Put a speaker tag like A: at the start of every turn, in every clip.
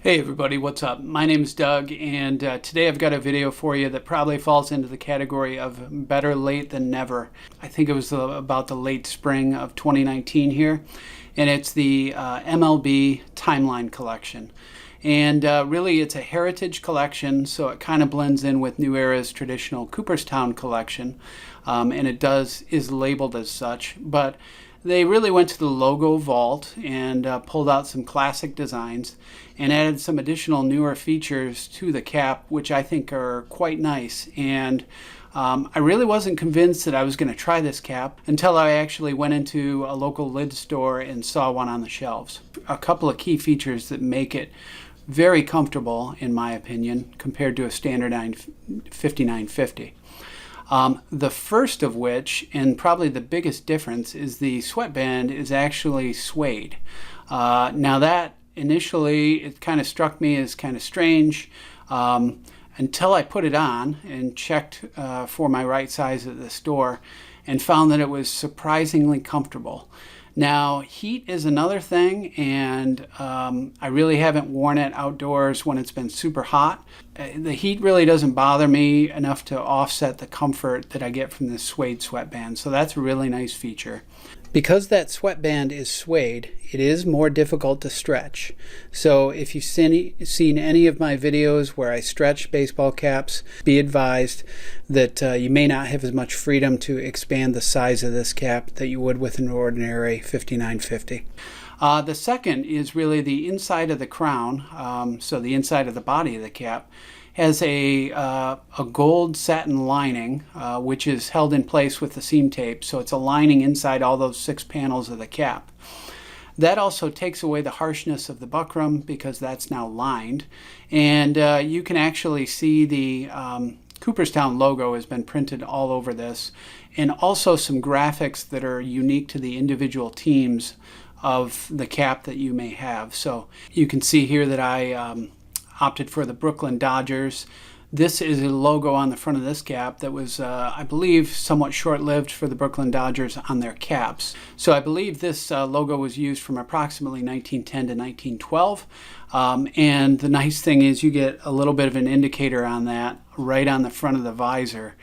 A: Hey everybody, what's up? My name is Doug, and today I've got a video for you that probably falls into the category of better late than never. I think it was about the late spring of 2019 here, and it's the MLB Timeline Collection. And really it's a heritage collection, so it kind of blends in with New Era's traditional Cooperstown collection, and it is labeled as such, but they really went to the logo vault and pulled out some classic designs and added some additional newer features to the cap, which I think are quite nice. And I really wasn't convinced that I was going to try this cap until I actually went into a local lid store and saw one on the shelves. A couple of key features that make it very comfortable, in my opinion, compared to a standard 5950. The first of which, and probably the biggest difference, is the sweatband is actually suede. Now that initially it kind of struck me as kind of strange until I put it on and checked for my right size at the store and found that it was surprisingly comfortable. Now, heat is another thing, and I really haven't worn it outdoors when it's been super hot. The heat really doesn't bother me enough to offset the comfort that I get from this suede sweatband, so that's a really nice feature. Because that sweatband is suede, it is more difficult to stretch. So if you've seen any of my videos where I stretch baseball caps, be advised that you may not have as much freedom to expand the size of this cap that you would with an ordinary 5950. The second is really the inside of the crown, so the inside of the body of the cap has a gold satin lining, which is held in place with the seam tape, so it's a lining inside all those 6 panels of the cap. That also takes away the harshness of the buckram because that's now lined, and you can actually see the Cooperstown logo has been printed all over this, and also some graphics that are unique to the individual teams of the cap that you may have. So you can see here that I opted for the Brooklyn Dodgers. This is a logo on the front of this cap that was, I believe, somewhat short-lived for the Brooklyn Dodgers on their caps. So I believe this logo was used from approximately 1910 to 1912. And the nice thing is you get a little bit of an indicator on that right on the front of the visor.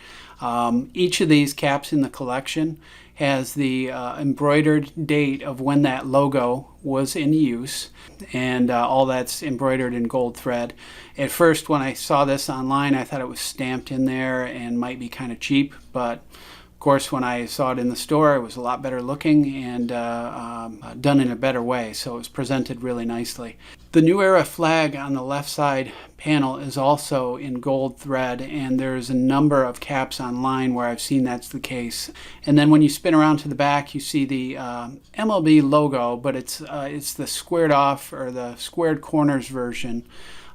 A: Each of these caps in the collection has the embroidered date of when that logo was in use, and all that's embroidered in gold thread. At first, when I saw this online, I thought it was stamped in there and might be kind of cheap, but of course when I saw it in the store it was a lot better looking and done in a better way, so it was presented really nicely. The New Era flag on the left side panel is also in gold thread, and there's a number of caps online where I've seen that's the case. And then when you spin around to the back, you see the MLB logo, but it's the squared off or the squared corners version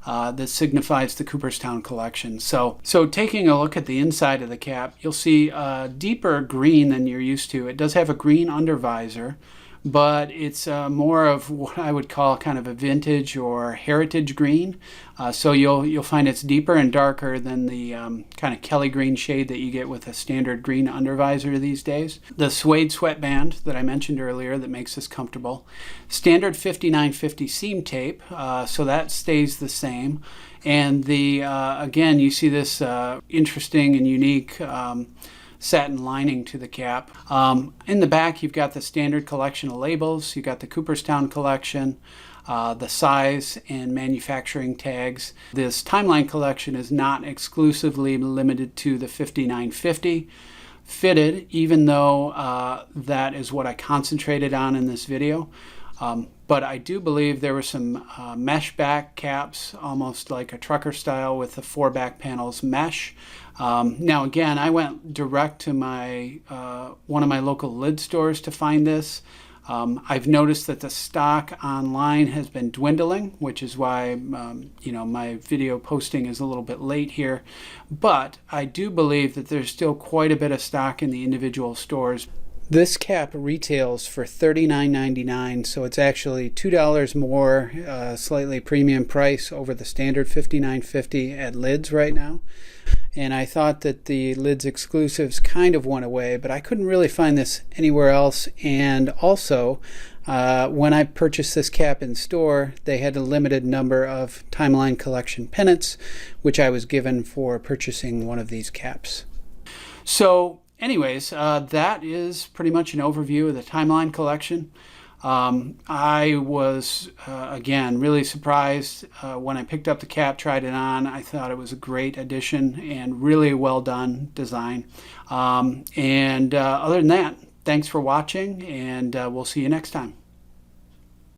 A: that signifies the Cooperstown collection. So taking a look at the inside of the cap, you'll see a deeper green than you're used to. It does have a green undervisor, but it's more of what I would call kind of a vintage or heritage green. So you'll find it's deeper and darker than the kind of Kelly green shade that you get with a standard green undervisor these days. The suede sweatband that I mentioned earlier that makes this comfortable. Standard 5950 seam tape, so that stays the same. And the again, you see this interesting and unique satin lining to the cap. In the back, you've got the standard collection of labels. You've got the Cooperstown collection, the size and manufacturing tags. This Timeline collection is not exclusively limited to the 5950 fitted, even though that is what I concentrated on in this video. But I do believe there were some mesh back caps, almost like a trucker style with the 4 back panels mesh. Now again, I went direct to my one of my local lid stores to find this. I've noticed that the stock online has been dwindling, which is why my video posting is a little bit late here. But I do believe that there's still quite a bit of stock in the individual stores. This cap retails for $39.99, so it's actually $2 more, slightly premium price over the standard $59.50 at Lids right now. And I thought that the Lids exclusives kind of went away, but I couldn't really find this anywhere else. And also, When I purchased this cap in store, they had a limited number of Timeline Collection pennants, which I was given for purchasing one of these caps. So anyways, that is pretty much an overview of the Timeline Collection. I was, again, really surprised when I picked up the cap, tried it on. I thought it was a great addition and really well done design. Other than that, thanks for watching, and we'll see you next time.